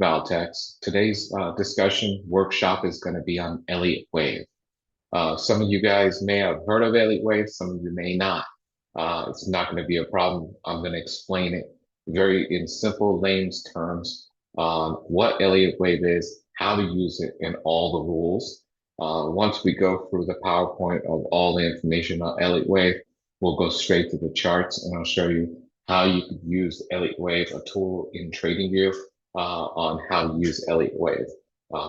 Valetax. Today's discussion workshop is going to be on Elliott Wave. Some of you guys may have heard of Elliott Wave, some of you may not. It's not going to be a problem. I'm going to explain it very in simple layman's terms on what Elliott Wave is, how to use it, and all the rules. Once we go through the PowerPoint of all the information on Elliott Wave, we'll go straight to the charts and I'll show you how you could use Elliott Wave, a tool in TradingView, on how to use Elliott Wave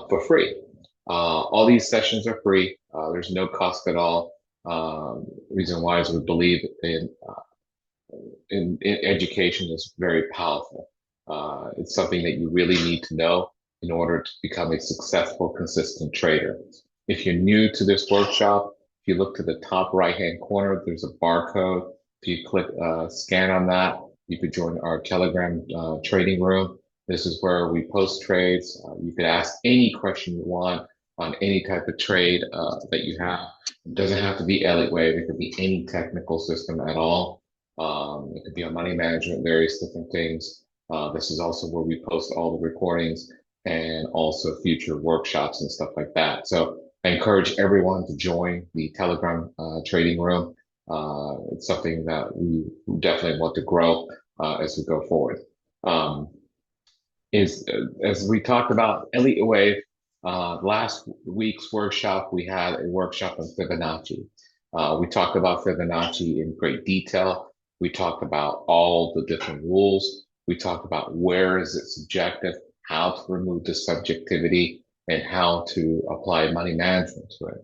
for free. All these sessions are free. There's no cost at all. Reason why is we believe in education is very powerful. It's something that you really need to know in order to become a successful, consistent trader. If you're new to this workshop, if you look to the top right-hand corner, there's a barcode. If you click scan on that, you could join our Telegram trading room. This is where we post trades. You could ask any question you want on any type of trade that you have. It doesn't have to be Elliott Wave. It could be any technical system at all. It could be on money management, various different things. This is also where we post all the recordings and also future workshops and stuff like that. So I encourage everyone to join the Telegram trading room. It's something that we definitely want to grow as we go forward. As we talked about Elliott Wave, last week's workshop, we had a workshop on Fibonacci. We talked about Fibonacci in great detail. We talked about all the different rules. We talked about where is it subjective, how to remove the subjectivity, and how to apply money management to it.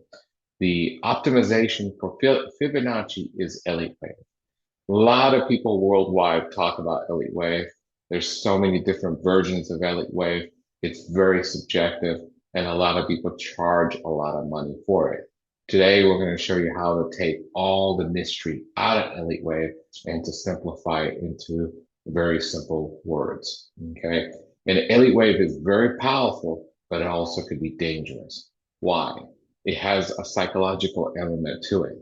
The optimization for Fibonacci is Elliott Wave. A lot of people worldwide talk about Elliott Wave. There's so many different versions of Elliott Wave. It's very subjective, and a lot of people charge a lot of money for it. Today, we're going to show you how to take all the mystery out of Elliott Wave and to simplify it into very simple words. Okay. And Elliott Wave is very powerful, but it also could be dangerous. Why? It has a psychological element to it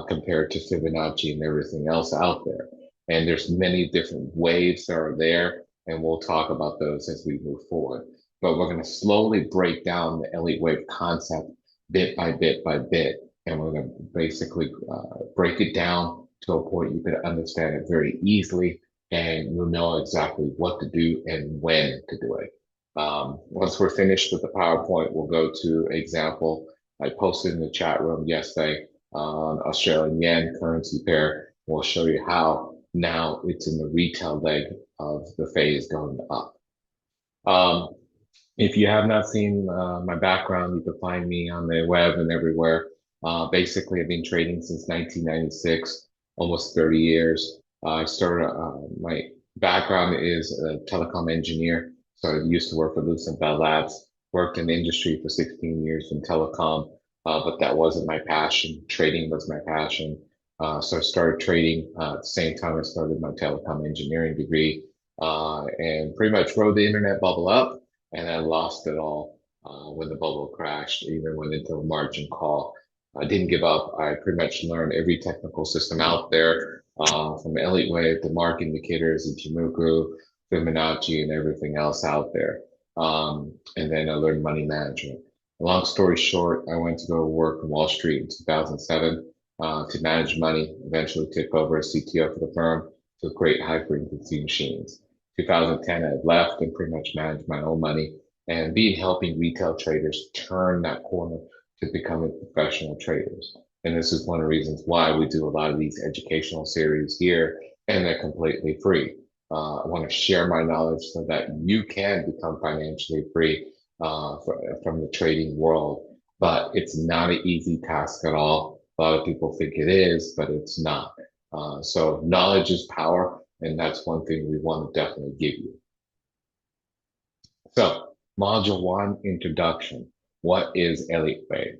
compared to Fibonacci and everything else out there. And there's many different waves that are there, and we'll talk about those as we move forward. But we're going to slowly break down the Elliott Wave concept bit by bit by bit, and we're going to basically break it down to a point you could understand it very easily, and you'll know exactly what to do and when to do it. Once we're finished with the PowerPoint, we'll go to example. I posted in the chat room yesterday on Australian yen currency pair. We'll show you how now it's in the retail leg of the phase going up. If you have not seen my background, you can find me on the web and everywhere. Basically, I've been trading since 1996, almost 30 years. I started, my background is a telecom engineer. So I used to work for Lucent Bell Labs, worked in the industry for 16 years in telecom, but that wasn't my passion. Trading was my passion. So I started trading at the same time I started my telecom engineering degree, and pretty much rode the internet bubble up, and I lost it all when the bubble crashed, even went into a margin call. I didn't give up. I pretty much learned every technical system out there, from Elliott Wave to market indicators, Ichimoku, Fibonacci, and everything else out there. And then I learned money management. Long story short, I went to go work on Wall Street in 2007 to manage money, eventually took over as CTO for the firm to create high frequency machines. 2010, I left and pretty much managed my own money and be helping retail traders turn that corner to becoming professional traders. And this is one of the reasons why we do a lot of these educational series here, and they're completely free. I want to share my knowledge so that you can become financially free from the trading world. But it's not an easy task at all. A lot of people think it is, but it's not. So knowledge is power, and that's one thing we want to definitely give you. So module 1, introduction. What is Elliott Wave?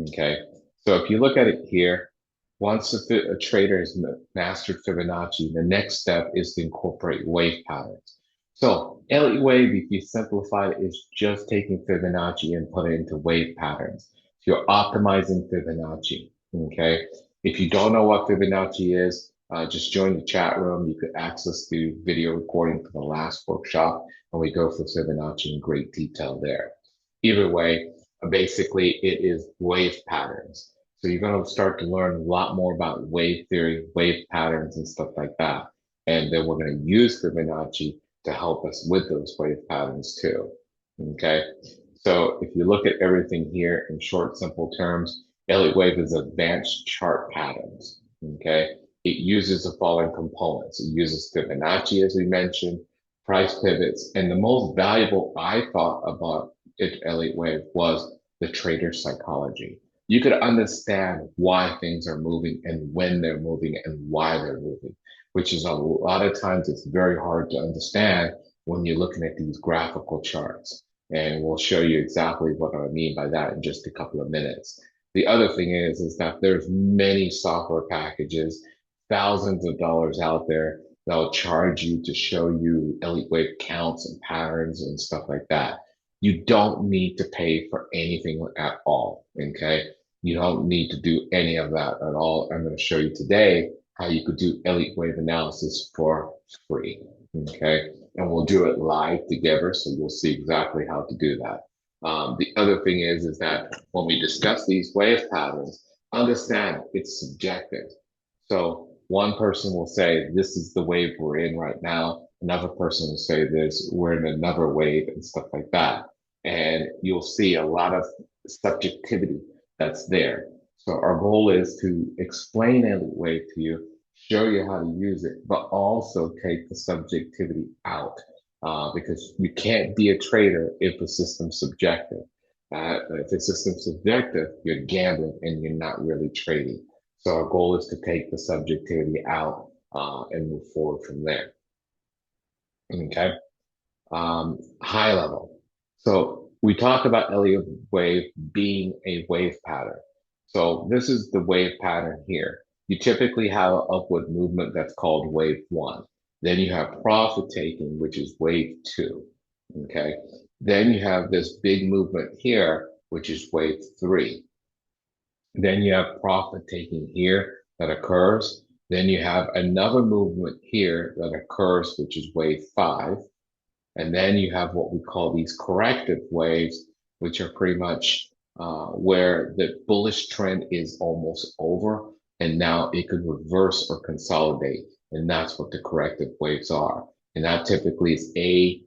Okay. So if you look at it here, once a trader has mastered Fibonacci, the next step is to incorporate wave patterns. So Elliott Wave, if you simplify it, is just taking Fibonacci and put it into wave patterns. So you're optimizing Fibonacci. Okay. If you don't know what Fibonacci is, just join the chat room. You could access the video recording for the last workshop, and we go for Fibonacci in great detail there. Either way, basically it is wave patterns. So you're going to start to learn a lot more about wave theory, wave patterns, and stuff like that. And then we're going to use Fibonacci to help us with those wave patterns too. Okay. So if you look at everything here in short, simple terms, Elliott Wave is advanced chart patterns. Okay. It uses the following components. It uses Fibonacci, as we mentioned, price pivots, and the most valuable I thought about Elliott Wave was the trader psychology. You could understand why things are moving and when they're moving and why they're moving, which is a lot of times it's very hard to understand when you're looking at these graphical charts. And we'll show you exactly what I mean by that in just a couple of minutes. The other thing is that there's many software packages, thousands of dollars out there that'll charge you to show you Elliott Wave counts and patterns and stuff like that. You don't need to pay for anything at all. Okay. You don't need to do any of that at all. I'm going to show you today how you could do Elliott Wave analysis for free. Okay. And we'll do it live together. So you'll see exactly how to do that. The other thing is that when we discuss these wave patterns, understand it's subjective. So one person will say, this is the wave we're in right now. Another person will say this, we're in another wave and stuff like that. And you'll see a lot of subjectivity that's there. So our goal is to explain Elliott Wave to you, show you how to use it, but also take the subjectivity out because you can't be a trader if the system's subjective. If the system's subjective, you're gambling and you're not really trading. So our goal is to take the subjectivity out and move forward from there. Okay. High level. So we talk about Elliott Wave being a wave pattern. So this is the wave pattern here. You typically have an upward movement that's called wave one. Then you have profit taking, which is wave two. Okay. Then you have this big movement here, which is wave three. Then you have profit taking here that occurs. Then you have another movement here that occurs, which is wave five. And then you have what we call these corrective waves, which are pretty much where the bullish trend is almost over. And now it could reverse or consolidate. And that's what the corrective waves are. And that typically is a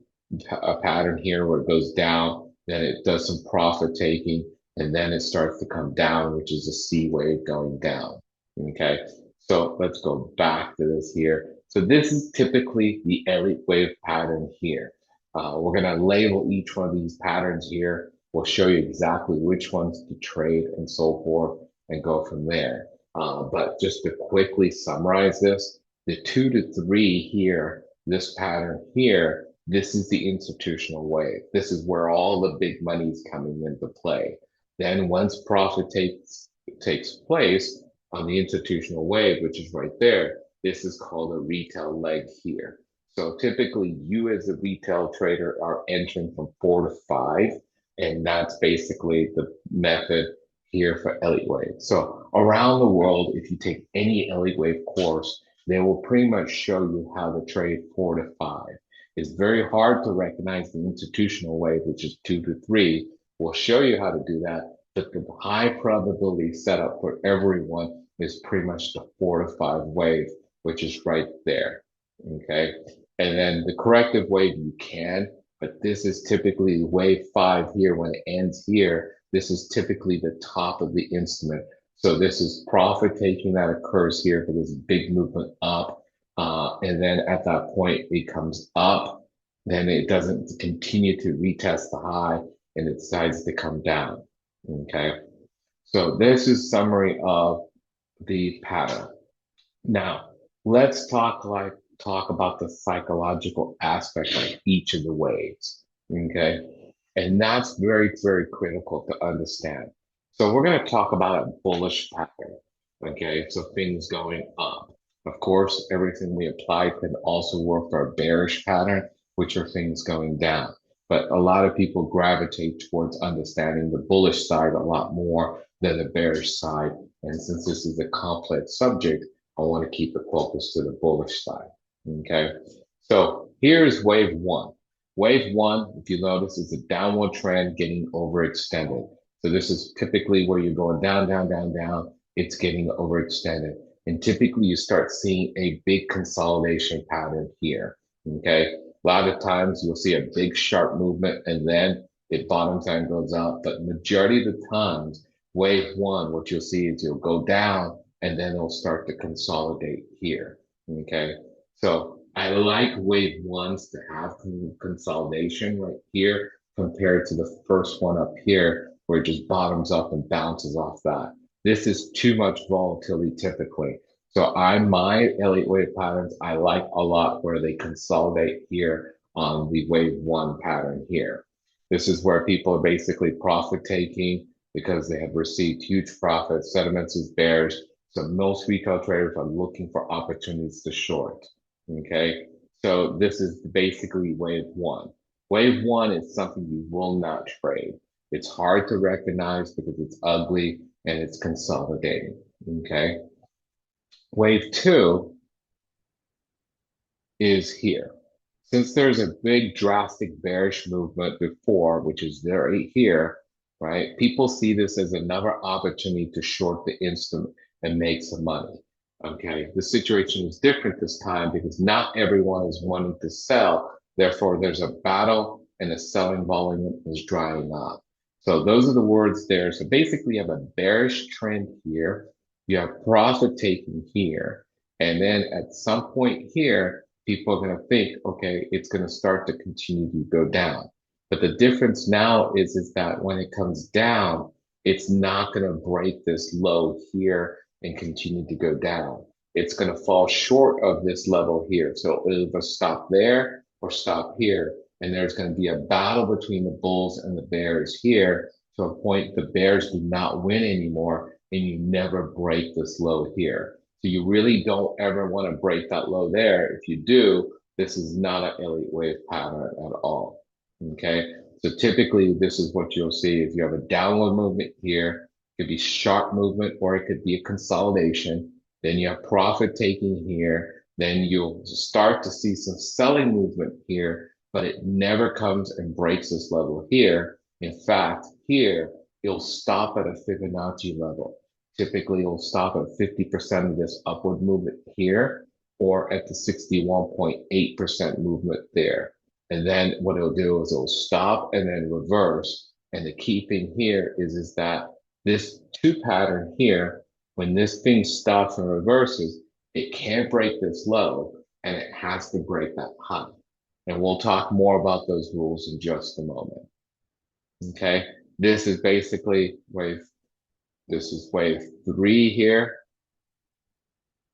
pattern here where it goes down, then it does some profit taking, and then it starts to come down, which is a C wave going down. Okay, so let's go back to this here. So this is typically the Elliott Wave pattern here. We're going to label each one of these patterns here. We'll show you exactly which ones to trade and so forth and go from there. But just to quickly summarize this, the 2 to 3 here, this pattern here, this is the institutional wave. This is where all the big money is coming into play. Then once profit takes place on the institutional wave, which is right there, this is called a retail leg here. So typically you as a retail trader are entering from 4 to 5, and that's basically the method here for Elliott Wave. So around the world, if you take any Elliott Wave course, they will pretty much show you how to trade 4 to 5. It's very hard to recognize the institutional wave, which is 2 to 3. We'll show you how to do that, but the high probability setup for everyone is pretty much the 4 to 5 wave, which is right there. Okay. And then the corrective wave you can, but this is typically wave 5 here. When it ends here, this is typically the top of the instrument. So this is profit taking that occurs here for this big movement up. And then at that point, it comes up, then it doesn't continue to retest the high and it decides to come down. Okay. So this is summary of the pattern. Now let's talk about the psychological aspect of each of the waves. Okay. And that's very, very critical to understand. So we're going to talk about a bullish pattern. Okay. So things going up. Of course, everything we apply can also work for a bearish pattern, which are things going down. But a lot of people gravitate towards understanding the bullish side a lot more than the bearish side. And since this is a complex subject, I want to keep the focus to the bullish side. Okay. So here's wave one. Wave one, if you notice, is a downward trend getting overextended. So this is typically where you're going down, down, down, down. It's getting overextended. And typically you start seeing a big consolidation pattern here. Okay. A lot of times you'll see a big sharp movement and then it bottoms and goes up. But majority of the times, wave one, what you'll see is you'll go down and then it'll start to consolidate here. Okay. So I like wave ones to have consolidation right here compared to the first one up here where it just bottoms up and bounces off that. This is too much volatility typically. So my Elliott wave patterns, I like a lot where they consolidate here on the wave one pattern here. This is where people are basically profit taking because they have received huge profits. Sentiments is bearish. So most retail traders are looking for opportunities to short. Okay. So this is basically wave one. Wave one is something you will not trade. It's hard to recognize because it's ugly and it's consolidating. Okay. Wave two is here. Since there's a big drastic bearish movement before, which is right here, right? People see this as another opportunity to short the instrument and make some money. Okay, the situation is different this time because not everyone is wanting to sell. Therefore, there's a battle and the selling volume is drying up. So those are the words there. So basically, you have a bearish trend here. You have profit taking here. And then at some point here, people are going to think, okay, it's going to start to continue to go down. But the difference now is that when it comes down, it's not going to break this low here and continue to go down. It's going to fall short of this level here. So it'll either stop there or stop here. And there's going to be a battle between the bulls and the bears here to a point the bears do not win anymore and you never break this low here. So you really don't ever want to break that low there. If you do, this is not an Elliott wave pattern at all. Okay. So typically this is what you'll see if you have a downward movement here, it could be sharp movement or it could be a consolidation. Then you have profit taking here. Then you'll start to see some selling movement here, but it never comes and breaks this level here. In fact, here, it'll stop at a Fibonacci level. Typically, it'll stop at 50% of this upward movement here or at the 61.8% movement there. And then what it'll do is it'll stop and then reverse. And the key thing here is that this two pattern here, when this thing stops and reverses, it can't break this low and it has to break that high. And we'll talk more about those rules in just a moment. Okay, this is basically wave three here.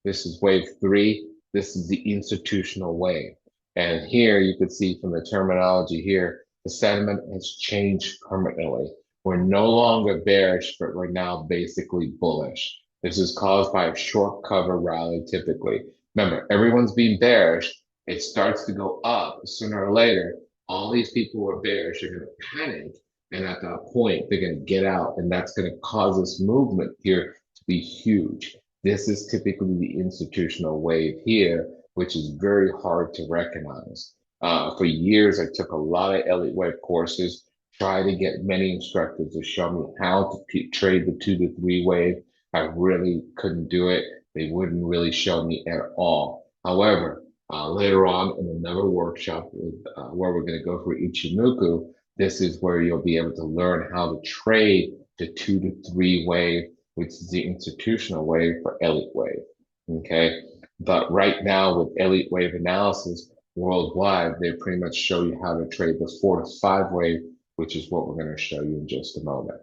This is wave three. This is the institutional wave. And here you can see from the terminology here, the sentiment has changed permanently. We're no longer bearish, but we're now basically bullish. This is caused by a short cover rally typically. Remember, everyone's being bearish. It starts to go up sooner or later. All these people who are bearish are going to panic. And at that point, they're going to get out. And that's going to cause this movement here to be huge. This is typically the institutional wave here, which is very hard to recognize. For years, I took a lot of Elliott Wave courses, tried to get many instructors to show me how to trade the 2 to 3 wave. I really couldn't do it. They wouldn't really show me at all. However, later on in another workshop where we're going to go for Ichimoku, this is where you'll be able to learn how to trade the 2 to 3 wave, which is the institutional wave for Elliott Wave. Okay. But right now with Elliott Wave analysis worldwide, they pretty much show you how to trade the 4 to 5 wave, which is what we're going to show you in just a moment.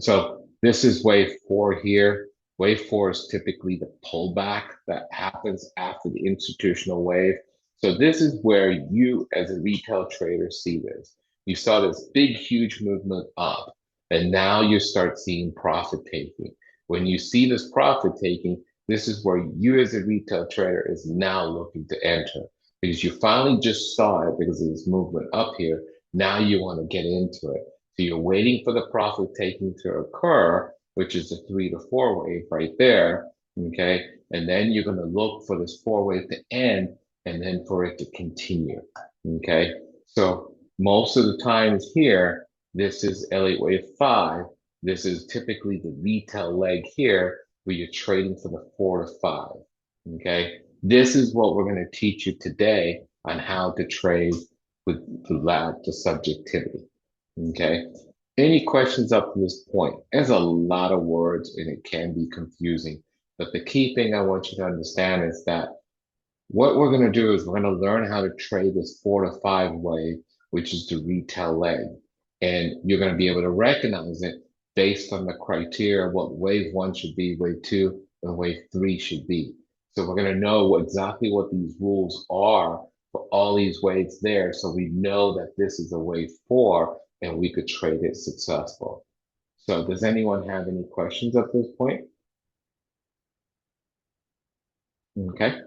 So this is wave 4 here. Wave 4 is typically the pullback that happens after the institutional wave. So this is where you as a retail trader see this. You saw this big, huge movement up, and now you start seeing profit taking. When you see this profit taking, this is where you as a retail trader is now looking to enter because you finally just saw it because of this movement up here. Now you want to get into it. So you're waiting for the profit taking to occur, which is the 3 to 4 wave right there. okay? And then you're going to look for this four wave to end and then for it to continue, okay? So most of the times here, this is Elliott Wave 5. This is typically the retail leg here where you're trading for the 4 to 5, okay? This is what we're going to teach you today on how to trade with the subjectivity, okay? Any questions up to this point? There's a lot of words and it can be confusing. But the key thing I want you to understand is that what we're going to do is we're going to learn how to trade this 4 to 5 wave, which is the retail leg. And you're going to be able to recognize it based on the criteria, what wave 1 should be, wave 2, and wave 3 should be. So we're going to know exactly what these rules are for all these waves there. So we know that this is a wave 4 and we could trade it successful. So does anyone have any questions at this point? Okay.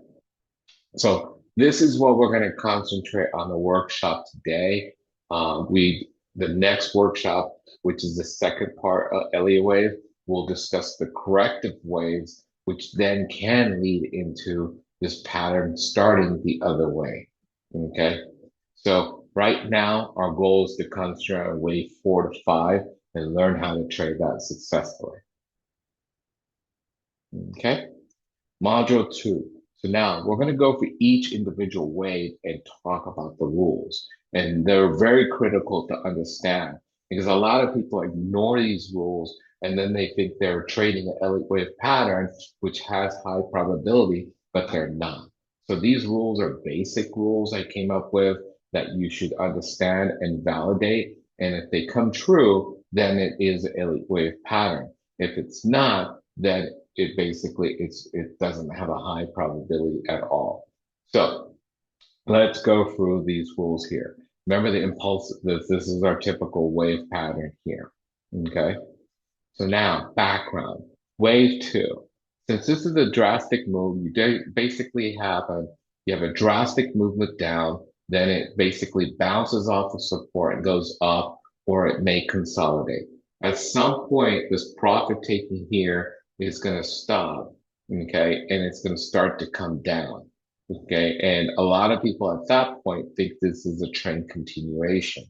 So this is what we're going to concentrate on the workshop today. The next workshop, which is the second part of Elliott Wave, will discuss the corrective waves, which then can lead into this pattern starting the other way. Okay. So right now, our goal is to concentrate on wave 4 to 5 and learn how to trade that successfully. Okay. Module 2. So now we're going to go for each individual wave and talk about the rules. And they're very critical to understand because a lot of people ignore these rules and then they think they're trading an Elliott wave pattern, which has high probability, but they're not. So these rules are basic rules I came up with that you should understand and validate. And if they come true, then it is an Elliott wave pattern. If it's not, then it doesn't have a high probability at all. So let's go through these rules here. Remember the impulse, this is our typical wave pattern here. Okay. So now background, wave 2. Since this is a drastic move, basically you have a drastic movement down, then it basically bounces off of support and goes up, or it may consolidate. At some point, this profit taking here is going to stop, okay, and it's going to start to come down, okay, and a lot of people at that point think this is a trend continuation,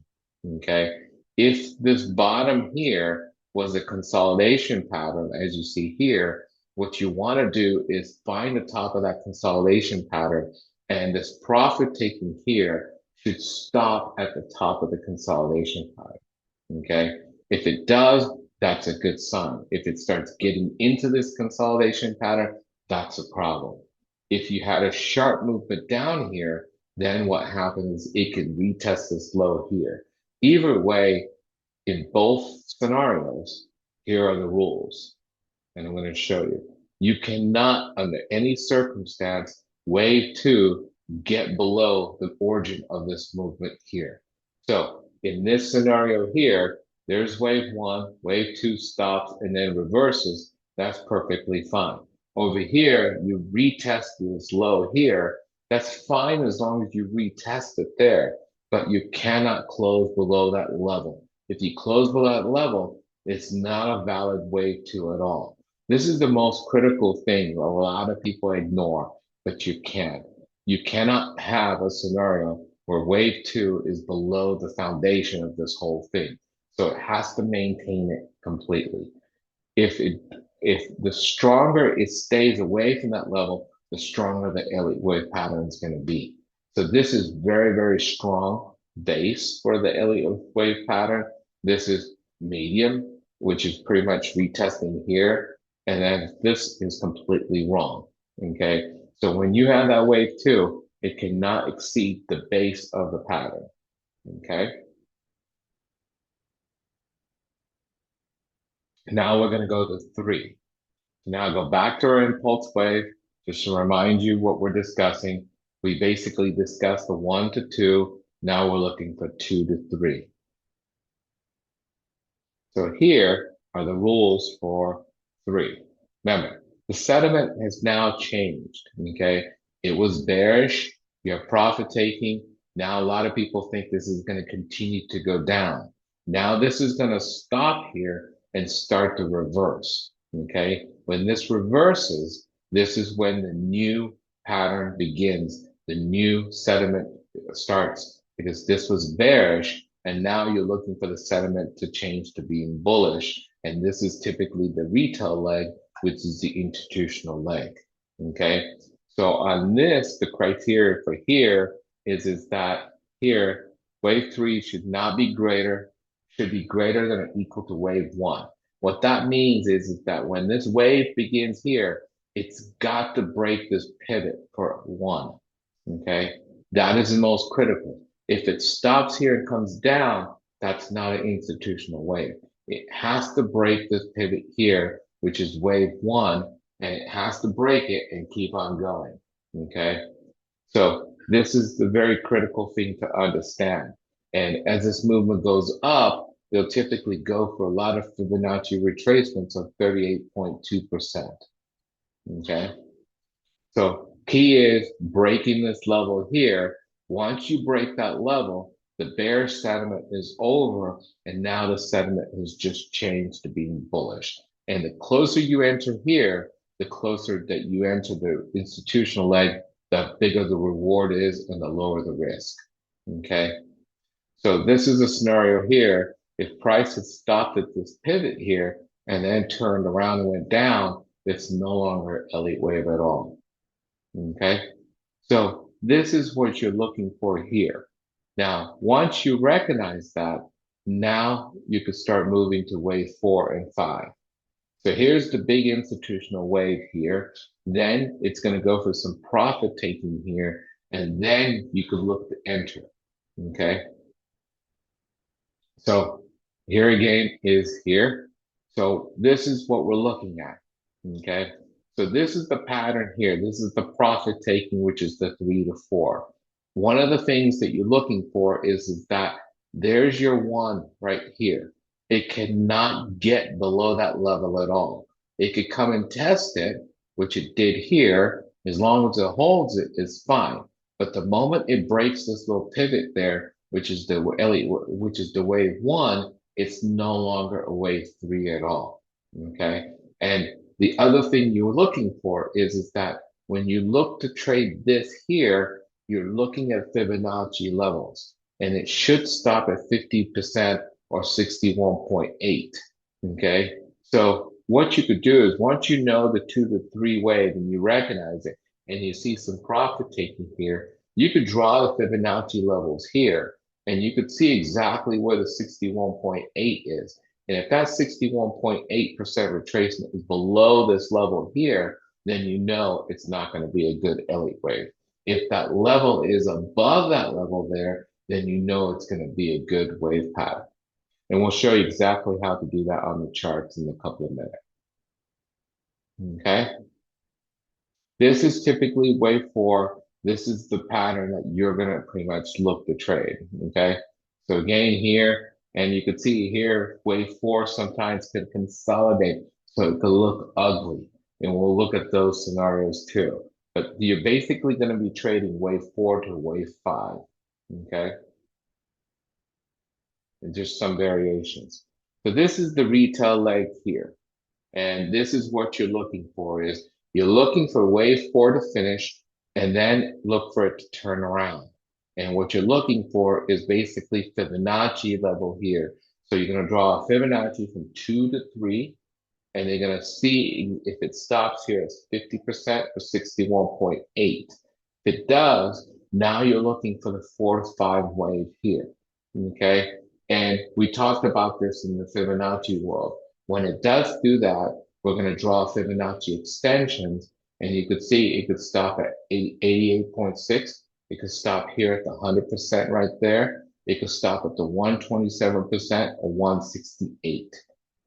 okay. If this bottom here was a consolidation pattern, as you see here, what you want to do is find the top of that consolidation pattern, and this profit taking here should stop at the top of the consolidation pattern, okay. If it does, that's a good sign. If it starts getting into this consolidation pattern, that's a problem. If you had a sharp movement down here, then what happens is it can retest this low here. Either way, in both scenarios, here are the rules. And I'm going to show you. You cannot, under any circumstance, wave 2 get below the origin of this movement here. So in this scenario here, there's wave 1, wave 2 stops and then reverses. That's perfectly fine. Over here, you retest this low here. That's fine as long as you retest it there, but you cannot close below that level. If you close below that level, it's not a valid wave 2 at all. This is the most critical thing a lot of people ignore, but you can't. You cannot have a scenario where wave 2 is below the foundation of this whole thing. So it has to maintain it completely. If the stronger it stays away from that level, the stronger the Elliott wave pattern is going to be. So this is very, very strong base for the Elliott wave pattern. This is medium, which is pretty much retesting here. And then this is completely wrong. Okay. So when you have that wave 2, it cannot exceed the base of the pattern. Okay. Now we're going to go to 3. Now go back to our impulse wave, just to remind you what we're discussing. We basically discussed the 1 to 2. Now we're looking for 2 to 3. So here are the rules for 3. Remember, the sentiment has now changed, okay? It was bearish, you have profit taking. Now a lot of people think this is going to continue to go down. Now this is going to stop here and start to reverse, okay? When this reverses, This is when the new pattern begins, the new sediment starts, because this was bearish, and now you're looking for the sentiment to change to being bullish. And this is typically the retail leg, which is the institutional leg. Okay. So on this, the criteria for here is that here, wave three should not be greater, should be greater than or equal to wave one. What that means is that when this wave begins here, it's got to break this pivot for one. Okay. That is the most critical. If it stops here and comes down, that's not an institutional wave. It has to break this pivot here, which is wave one, and it has to break it and keep on going. Okay. So this is the very critical thing to understand. And as this movement goes up, they'll typically go for a lot of Fibonacci retracements of 38.2%. Okay. So key is breaking this level here. Once you break that level, the bearish sentiment is over, and now the sentiment has just changed to being bullish. And the closer you enter here, the closer that you enter the institutional leg, the bigger the reward is and the lower the risk. Okay. So this is a scenario here. If price had stopped at this pivot here and then turned around and went down, it's no longer Elliott wave at all. Okay. So this is what you're looking for here. Now, once you recognize that, now you could start moving to wave 4 and 5. So here's the big institutional wave here. Then it's going to go for some profit taking here, and then you could look to enter. Okay. So here again is here. So this is what we're looking at. Okay. So this is the pattern here. This is the profit taking, which is the 3 to 4. One of the things that you're looking for is that there's your one right here. It cannot get below that level at all. It could come and test it, which it did here. As long as it holds it, it's fine. But the moment it breaks this little pivot there, which is the wave one, it's no longer a wave three at all. Okay. And the other thing you're looking for is that when you look to trade this here, you're looking at Fibonacci levels, and it should stop at 50% or 61.8. Okay. So what you could do is once you know the 2 to 3 wave and you recognize it and you see some profit taking here, you could draw the Fibonacci levels here and you could see exactly where the 61.8 is. And if that 61.8% retracement is below this level here, then you know it's not going to be a good Elliott wave. If that level is above that level there, then you know it's going to be a good wave pattern. And we'll show you exactly how to do that on the charts in a couple of minutes. Okay. This is typically wave 4. This is the pattern that you're going to pretty much look to trade. Okay. So again here, and you can see here, wave 4 sometimes can consolidate. So it could look ugly. And we'll look at those scenarios too. But you're basically going to be trading wave 4 to wave 5. Okay. And just some variations. So this is the retail leg here. And this is what you're looking for is you're looking for wave 4 to finish and then look for it to turn around. And what you're looking for is basically Fibonacci level here. So you're going to draw a Fibonacci from 2 to 3, and you're going to see if it stops here as 50% or 61.8. If it does, now you're looking for the 4 to 5 wave here. Okay. And we talked about this in the Fibonacci world. When it does do that, we're going to draw Fibonacci extensions, and you could see it could stop at 88.6. It could stop here at the 100% right there. It could stop at the 127% or 168.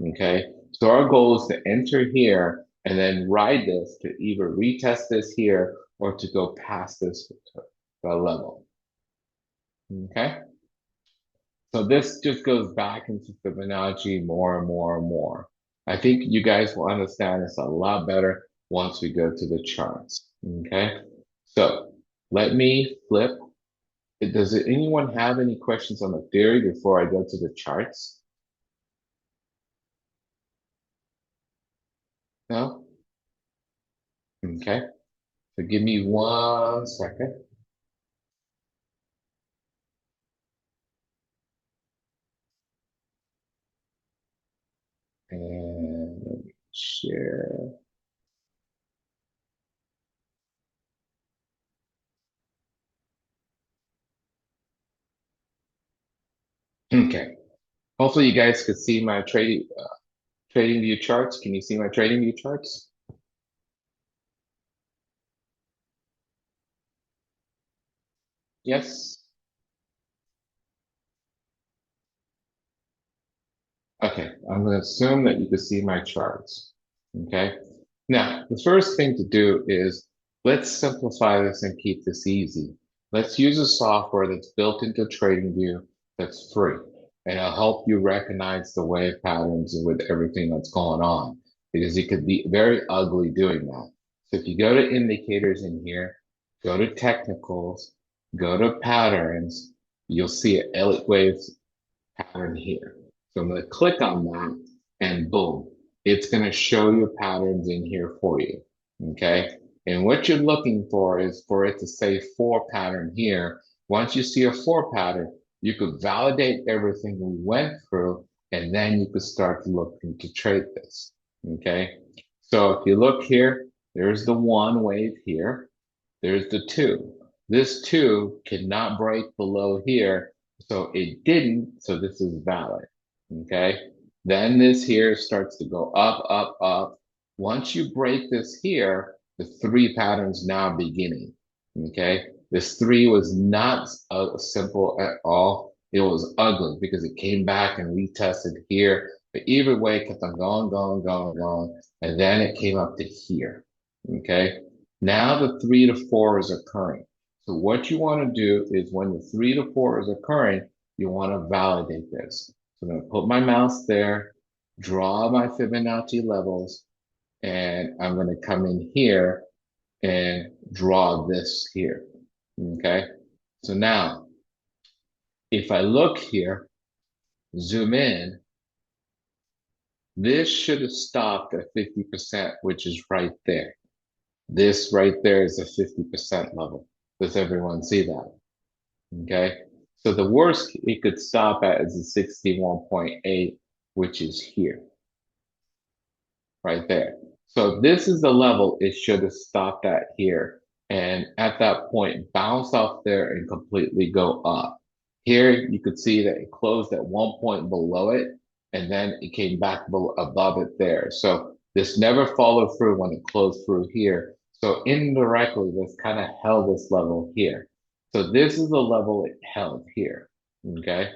Okay. So our goal is to enter here and then ride this to either retest this here or to go past this level. Okay. So this just goes back into Fibonacci more and more and more. I think you guys will understand this a lot better once we go to the charts. Okay. So let me flip. Does anyone have any questions on the theory before I go to the charts? No? Okay, so give me 1 second. And let me share. Okay. Hopefully you guys could see my trading view charts. Can you see my trading view charts? Yes. Okay. I'm going to assume that you can see my charts. Okay. Now, the first thing to do is let's simplify this and keep this easy. Let's use a software that's built into TradingView that's free, and it'll help you recognize the wave patterns with everything that's going on because it could be very ugly doing that. So if you go to indicators in here, go to technicals, go to patterns, you'll see an Elliott Wave pattern here. So I'm going to click on that and boom, it's going to show you patterns in here for you. Okay. And what you're looking for is for it to say four pattern here. Once you see a four pattern, you could validate everything we went through, and then you could start looking to trade this. Okay. So if you look here, there's the one wave here. There's the two. This two cannot break below here, so it didn't, so this is valid. Okay. Then this here starts to go up, up, up. Once you break this here, the three patterns now beginning. Okay. This three was not simple at all. It was ugly because it came back and retested here. But either way, it kept on going, going, going, going. And then it came up to here. Okay. Now the 3 to 4 is occurring. So what you want to do is when the 3 to 4 is occurring, you want to validate this. So I'm going to put my mouse there, draw my Fibonacci levels, and I'm going to come in here and draw this here. Okay. So now if I look here, zoom in, this should have stopped at 50%, which is right there. This right there is a 50% level. Does everyone see that? Okay. So the worst it could stop at is a 61.8, which is here, right there. So this is the level it should have stopped at here. And at that point, bounce off there and completely go up. Here, you could see that it closed at one point below it, and then it came back above it there. So this never followed through when it closed through here. So indirectly, this kind of held this level here. So this is the level it held here. Okay.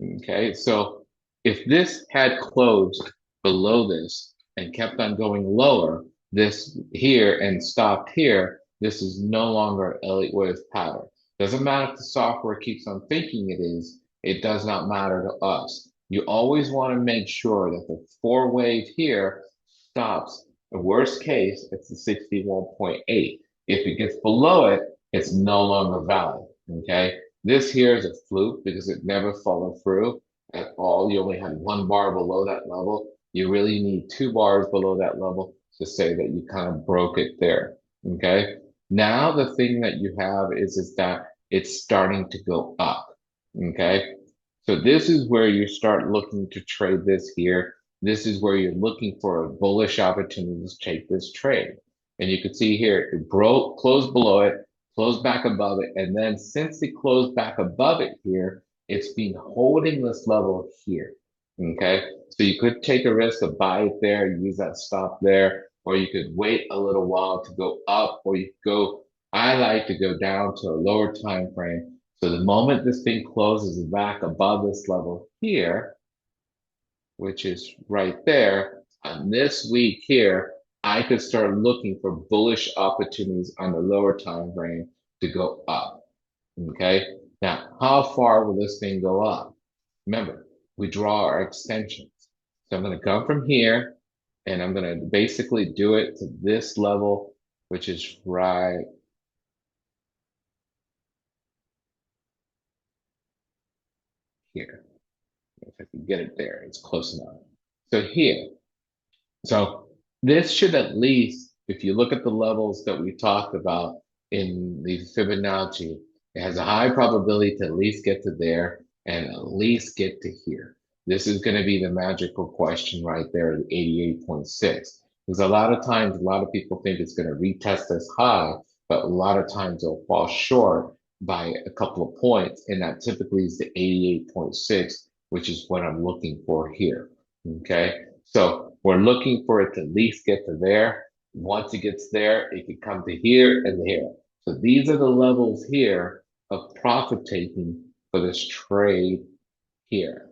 Okay. So if this had closed below this and kept on going lower, this here and stopped here, this is no longer Elliott Wave pattern. Doesn't matter if the software keeps on thinking it is, it does not matter to us. You always want to make sure that the four wave here stops. The worst case, it's the 61.8. If it gets below it, it's no longer valid. Okay. This here is a fluke because it never followed through at all. You only had one bar below that level. You really need two bars below that level to say that you kind of broke it there. Okay. Now the thing that you have is that it's starting to go up. Okay. So this is where you start looking to trade this here. This is where you're looking for a bullish opportunity to take this trade. And you can see here, it broke, closed below it, closed back above it. And then since it closed back above it here, it's been holding this level here. Okay. So you could take a risk to buy it there, use that stop there, or you could wait a little while to go up, or you could go, I like to go down to a lower time frame. So the moment this thing closes back above this level here, which is right there, on this week here, I could start looking for bullish opportunities on the lower time frame to go up. Okay. Now, how far will this thing go up? Remember, we draw our extensions. So I'm going to come from here and I'm going to basically do it to this level, which is right here. If I can get it there, it's close enough. So here, so this should at least If you look at the levels that we talked about in the Fibonacci, it has a high probability to at least get to there and at least get to here. This is going to be the magical question right there, the 88.6. Because a lot of times, a lot of people think it's going to retest this high, but a lot of times it'll fall short by a couple of points. And that typically is the 88.6, which is what I'm looking for here. Okay. So we're looking for it to at least get to there. Once it gets there, it can come to here and here. So these are the levels here of profit taking for this trade here.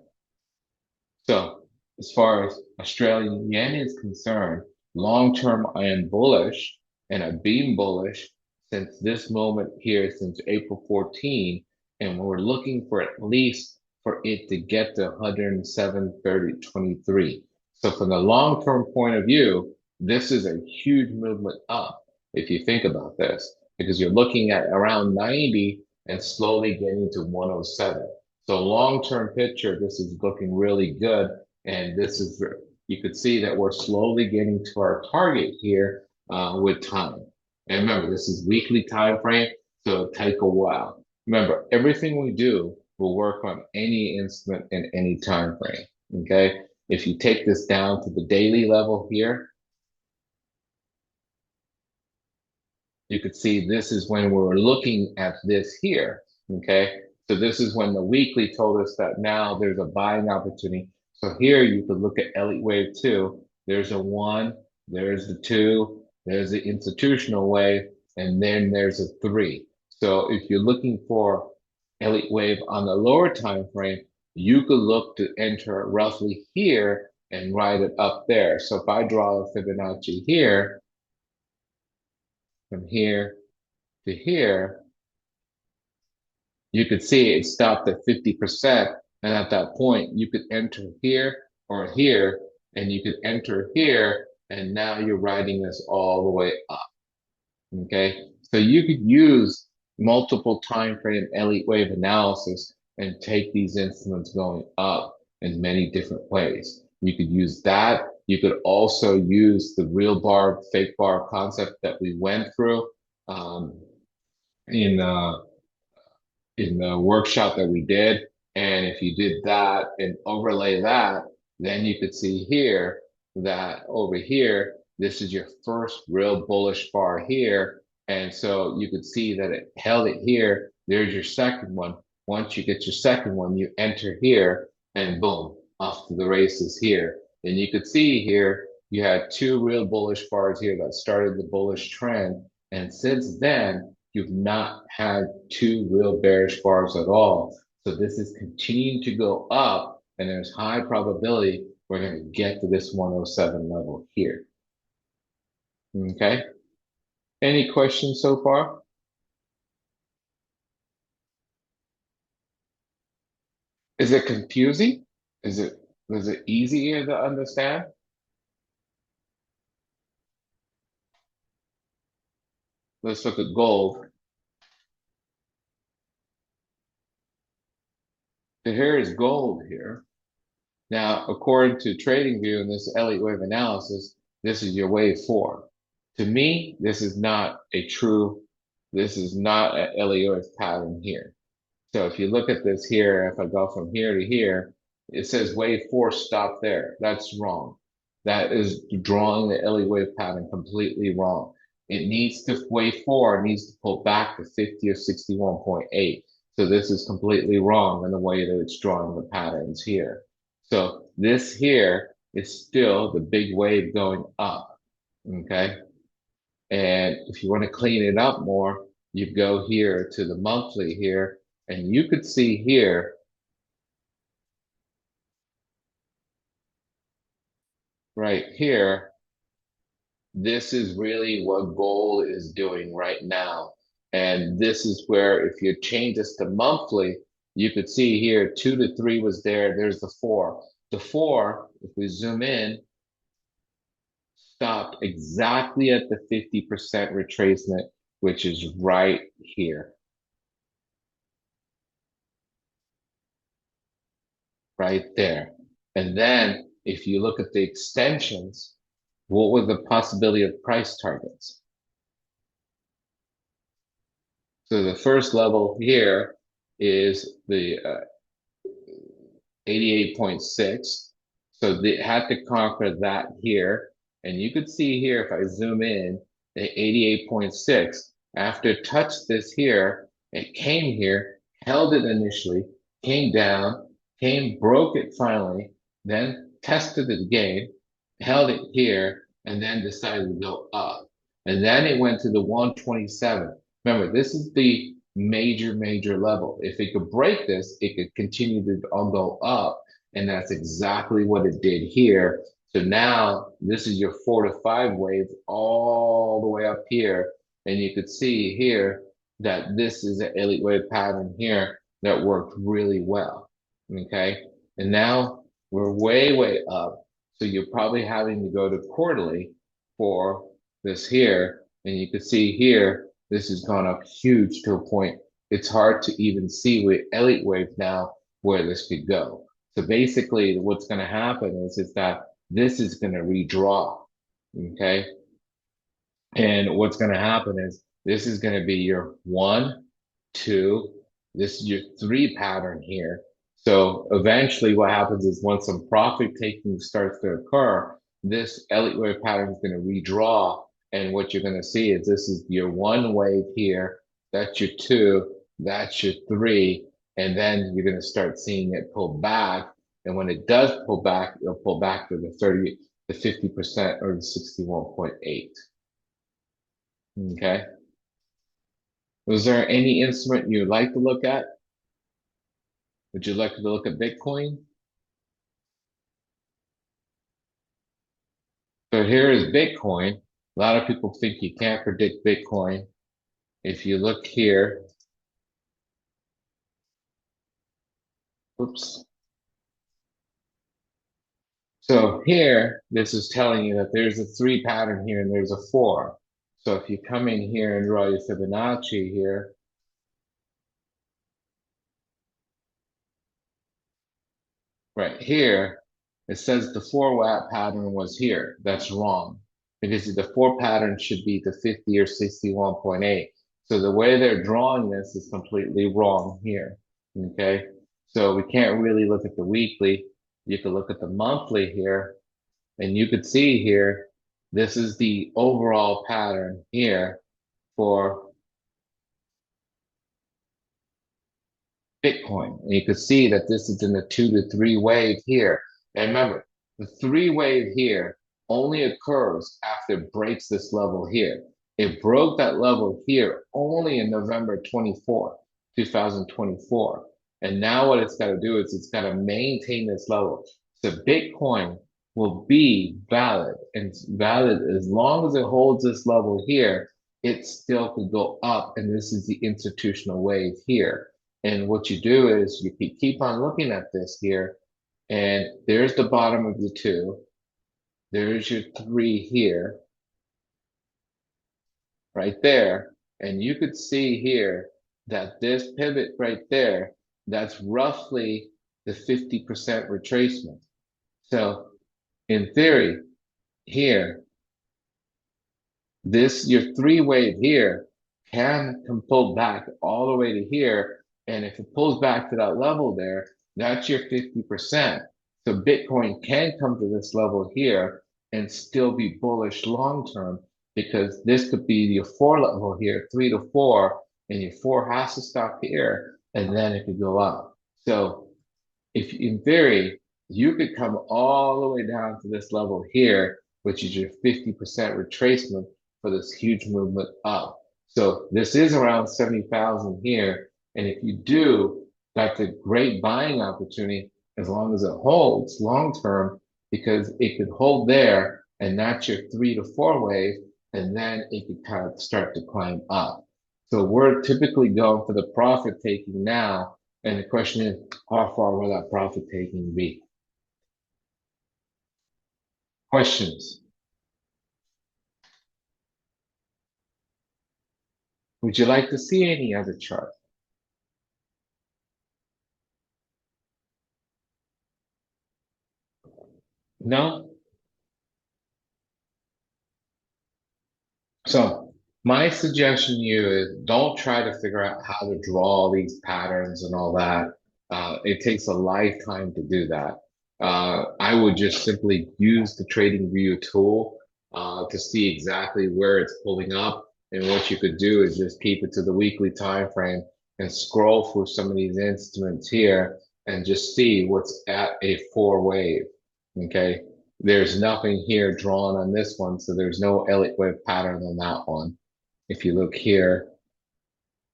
So as far as Australian yen is concerned, long term, I am bullish and I've been bullish since this moment here, since April 14, and we're looking for at least for it to get to 107.3023. So from the long term point of view, this is a huge movement up if you think about this, because you're looking at around 90 and slowly getting to 107. So long-term picture, this is looking really good. And this is, you could see that we're slowly getting to our target here with time. And remember, this is weekly time frame, so it'll take a while. Remember, everything we do will work on any instrument in any time frame. Okay. If you take this down to the daily level here, you could see this is when we're looking at this here. Okay. So this is when the weekly told us that now there's a buying opportunity. So here you could look at Elliott Wave 2. There's a 1, there's the 2, there's the institutional wave, and then there's a 3. So if you're looking for Elliott Wave on the lower time frame, you could look to enter roughly here and ride it up there. So if I draw a Fibonacci here, from here to here, you could see it stopped at 50%. And at that point, you could enter here or here, and you could enter here, and now you're riding this all the way up. Okay. So you could use multiple time frame Elliott wave analysis and take these instruments going up in many different ways. You could use that. You could also use the real bar, fake bar concept that we went through in the workshop that we did. And if you did that and overlay that, then you could see here that over here, this is your first real bullish bar here. And so you could see that it held it here. There's your second one. Once you get your second one, you enter here and boom, off to the races here. And you could see here, you had two real bullish bars here that started the bullish trend. And since then, you've not had two real bearish bars at all. So this is continuing to go up, and there's high probability we're going to get to this 107 level here. Okay. Any questions so far? Is it confusing? Was it easier to understand? Let's look at gold. So here is gold here. Now, according to TradingView and this Elliott wave analysis, this is your wave 4. To me, this is not this is not an Elliott wave pattern here. So if you look at this here, if I go from here to here, it says wave 4 stop there. That's wrong. That is drawing the Elliott wave pattern completely wrong. It needs to, wave 4 needs to pull back to 50 or 61.8. So this is completely wrong in the way that it's drawing the patterns here. So this here is still the big wave going up. Okay. And if you want to clean it up more, you go here to the monthly here, and you could see here, right here, this is really what gold is doing right now. And this is where, if you change this to monthly, you could see here 2 to 3 was there. There's the 4. The 4, if we zoom in, stopped exactly at the 50% retracement, which is right here. Right there. And then if you look at the extensions, what was the possibility of price targets? So the first level here is the 88.6. So they had to conquer that here. And you could see here, if I zoom in, the 88.6, after it touched this here, it came here, held it initially, came down, broke it finally, then tested it again, held it here, and then decided to go up. And then it went to the 127. Remember, this is the major level. If it could break this, it could continue to go up. And that's exactly what it did here. So now this is your 4 to 5 wave all the way up here. And you could see here that this is an Elliott Wave pattern here that worked really well. Okay. And now we're way up. So you're probably having to go to quarterly for this here. And you can see here, this has gone up huge to a point. It's hard to even see with Elliott Wave now where this could go. So basically what's going to happen is that this is going to redraw. Okay. And what's going to happen is this is going to be your 1, 2, this is your 3 pattern here. So eventually what happens is once some profit taking starts to occur, this Elliott wave pattern is going to redraw. And what you're going to see is this is your 1 wave here. That's your 2. That's your 3. And then you're going to start seeing it pull back. And when it does pull back, it'll pull back to the 30, the 50% or the 61.8. Okay. Was there any instrument you'd like to look at? Would you like to look at Bitcoin? So here is Bitcoin. A lot of people think you can't predict Bitcoin. If you look here, oops. So here, this is telling you that there's a 3 pattern here and there's a 4. So if you come in here and draw your Fibonacci here, right here, it says the 4 pattern was here. That's wrong because the 4 pattern should be the 50 or 61.8. So the way they're drawing this is completely wrong here. Okay. So we can't really look at the weekly. You could look at the monthly here and you could see here, this is the overall pattern here for Bitcoin. And you can see that this is in the 2 to 3 wave here. And remember, the 3 wave here only occurs after it breaks this level here. It broke that level here only in November 24, 2024. And now what it's got to do is it's got to maintain this level. So Bitcoin will be valid, and it's valid as long as it holds this level here, it still could go up. And this is the institutional wave here. And what you do is you keep on looking at this here, and there's the bottom of the 2. There's your 3 here, right there. And you could see here that this pivot right there, that's roughly the 50% retracement. So in theory, here, this, your 3 wave here can pull back all the way to here. And if it pulls back to that level there, that's your 50%. So Bitcoin can come to this level here and still be bullish long term because this could be your 4 level here, 3 to 4, and your 4 has to stop here and then it could go up. So if in theory, you could come all the way down to this level here, which is your 50% retracement for this huge movement up. So this is around 70,000 here. And if you do, that's a great buying opportunity as long as it holds long term, because it could hold there and that's your 3 to 4 wave. And then it could kind of start to climb up. So we're typically going for the profit taking now. And the question is, how far will that profit taking be? Questions? Would you like to see any other chart? No? So my suggestion to you is don't try to figure out how to draw these patterns and all that. It takes a lifetime to do that. I would just simply use the Trading View tool to see exactly where it's pulling up. And what you could do is just keep it to the weekly time frame and scroll through some of these instruments here and just see what's at a four wave. Okay. There's nothing here drawn on this one, so there's no Elliott wave pattern on that one. If you look here,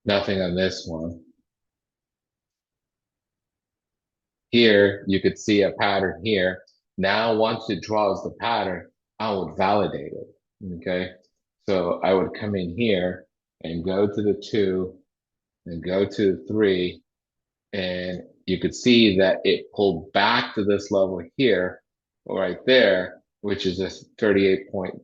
nothing on this one. Here, you could see a pattern here. Now, once it draws the pattern, I would validate it. Okay. So I would come in here and go to the 2 and go to the 3, and you could see that it pulled back to this level here, right there, which is a 38.2%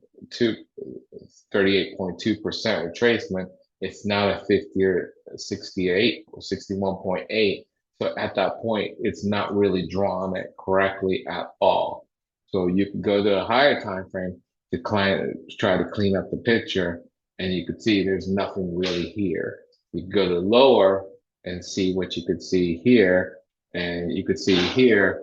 retracement. It's not a 50 or 68 or 61.8. So at that point, it's not really drawn it correctly at all. So you can go to a higher time frame to try to clean up the picture, and you could see there's nothing really here. You can go to lower and see what you could see here. And you could see here,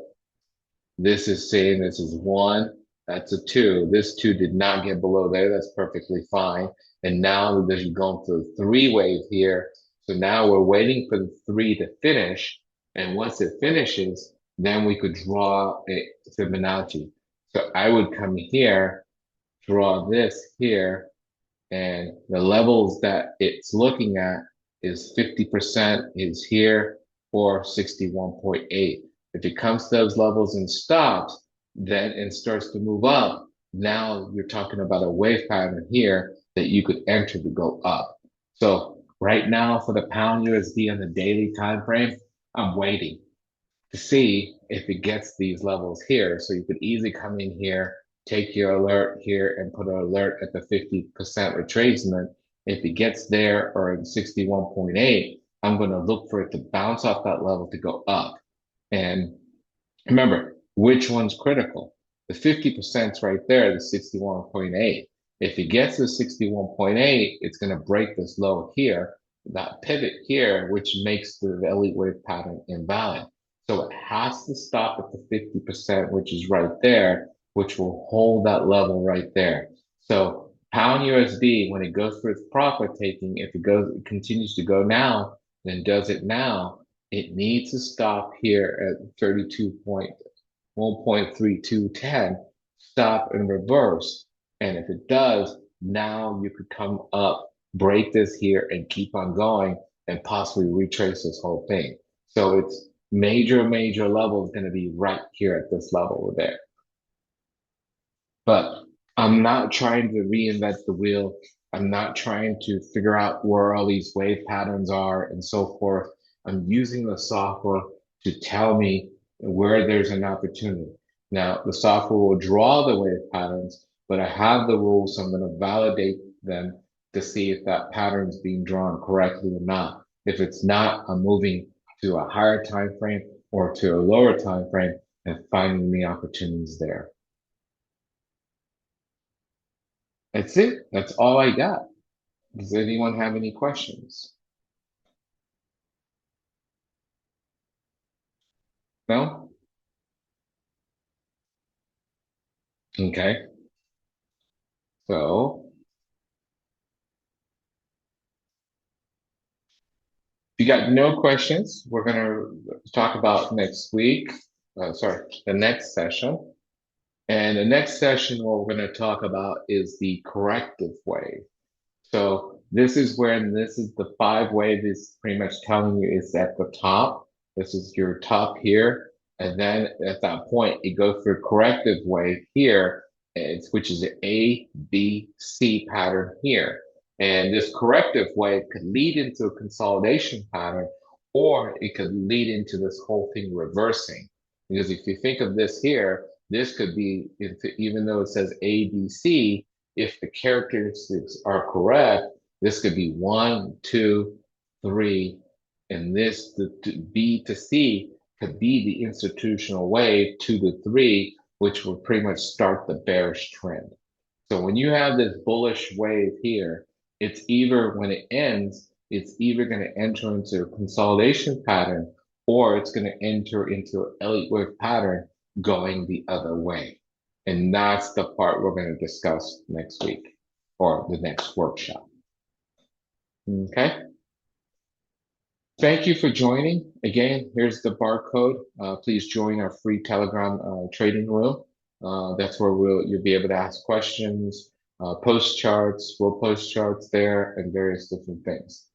this is saying this is 1, that's a 2. This 2 did not get below there. That's perfectly fine. And now there's going through a 3 wave here. So now we're waiting for the 3 to finish. And once it finishes, then we could draw a Fibonacci. So I would come here, draw this here, and the levels that it's looking at is 50% is here or 61.8. If it comes to those levels and stops, then it starts to move up. Now you're talking about a wave pattern here that you could enter to go up. So right now for the pound USD on the daily time frame, I'm waiting to see if it gets these levels here. So you could easily come in here, take your alert here and put an alert at the 50% retracement. If it gets there or in 61.8, I'm going to look for it to bounce off that level to go up. And remember, which one's critical? The 50% is right there, the 61.8. If it gets to 61.8, it's going to break this low here, that pivot here, which makes the Elliott wave pattern invalid. So it has to stop at the 50%, which is right there, which will hold that level right there. So pound USD, when it goes for its profit taking, if it continues to go now, then does it now, it needs to stop here at 1.3210, stop and reverse. And if it does, now you could come up, break this here and keep on going and possibly retrace this whole thing. So it's major level is going to be right here at this level there. But I'm not trying to reinvent the wheel. I'm not trying to figure out where all these wave patterns are and so forth. I'm using the software to tell me where there's an opportunity. Now, the software will draw the wave patterns, but I have the rules, so I'm going to validate them to see if that pattern is being drawn correctly or not. If it's not, I'm moving to a higher time frame or to a lower time frame and finding the opportunities there. That's it. That's all I got. Does anyone have any questions? No? Okay. So if you got no questions, we're going to talk about next week. The next session. And the next session, what we're going to talk about is the corrective wave. So this is the 5 wave is pretty much telling you it's at the top. This is your top here. And then at that point, it goes through a corrective wave here, which is an A, B, C pattern here. And this corrective wave could lead into a consolidation pattern, or it could lead into this whole thing reversing. Because if you think of this here, this could be, even though it says A, B, C, if the characteristics are correct, this could be 1, 2, 3, and this the B to C could be the institutional wave 2 to 3, which will pretty much start the bearish trend. So when you have this bullish wave here, it's either when it ends, it's either going to enter into a consolidation pattern or it's going to enter into an Elliott Wave pattern going the other way. And that's the part we're going to discuss next week or the next workshop. Okay. Thank you for joining. Again, here's the barcode. Please join our free Telegram trading room. That's where you'll be able to ask questions, post charts. We'll post charts there and various different things.